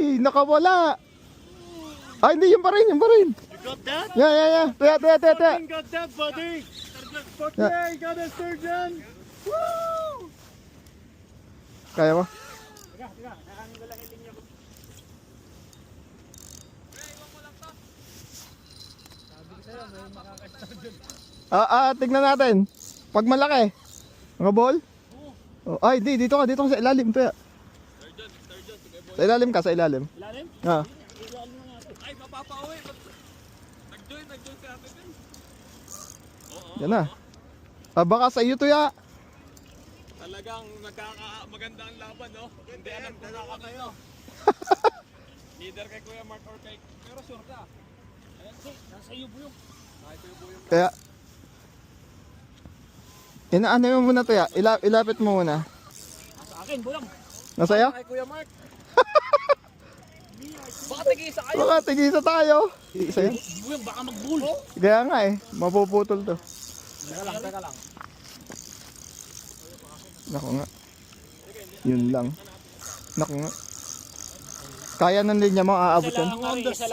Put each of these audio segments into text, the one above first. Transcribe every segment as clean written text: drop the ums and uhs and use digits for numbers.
Ay, nakawala. Ay, hindi, yung pa rin, yung pa rin. You got that? Yeah. Tuya. Fucking got that, buddy. Fuck yeah, you got a sturgeon. Woo! Kaya mo? Tignan natin. Pag malaki. Mga ball? Oh, ay, dito ka sa ilalim. Tuya. Sa ilalim ka, sa ilalim. Ilalim? Ah. Ay, mapapauwi. Nag-join si Ate Tin. Yan na. Baka sa iyo, Tuya. Talagang maganda ang laban, no? Hindi alam kung naka kayo. Either kay Kuya Mark or kay... Pero sure ka. Ayan, nasa iyo po yung... Kaya, inaano mo muna, Tuya. Ilapit mo muna. Sa akin, buyong. Nasa iyo? Kay Kuya Mark. Baka tigisa kayo. Baka tigisa tayo. Isa yan. Buyong, baka mag-bull. Kaya nga mapuputol to. Teka lang. Naku nga. Yun lang. Naku nga. Kaya ng linya mo, aabot yan. Isa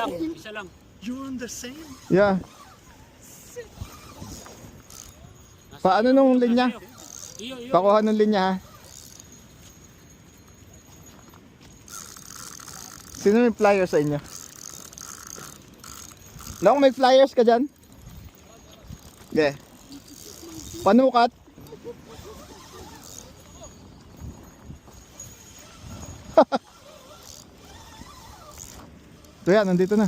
lang. You're on the same? Yeah. Paano nung linya? Pakuha ng linya ha. Sino may flyers sa inyo? Lang, may flyers ka dyan? Okay. Panukat. Ito yan, nandito na.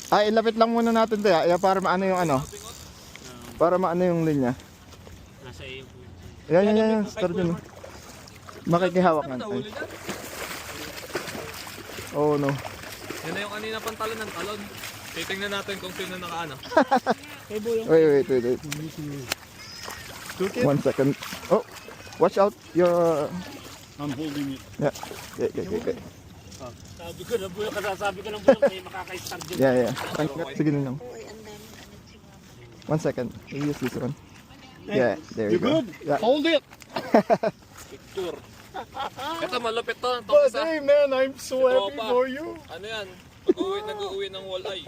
Ay, ilapit lang muna natin ito ya, para maano yung ano. Para maano yung linya. Nasa iyo po. Yan. Start dun. Makikihawak nga. Oh no. Yan na yung kanina pang talon ng talon. Titingnan natin kung sino nakaano. Wait. 1 second. Oh, watch out. Your... I'm holding it. Yeah. Okay. Sabi ko na buyong, kasasabi ko lang buyong, may makaka-start dyan. Yeah. Sige na lang. 1 second. We use this one. Yeah, there you go. good? Yeah. Hold it! Picture. Ito malupit to. Itong isa. Hey man, I'm so happy Tropa. for you. Ano yan? Nag-uwi ng walleye.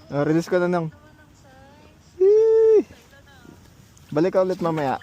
Release ko na nang. Yee! Balik ka ulit mamaya.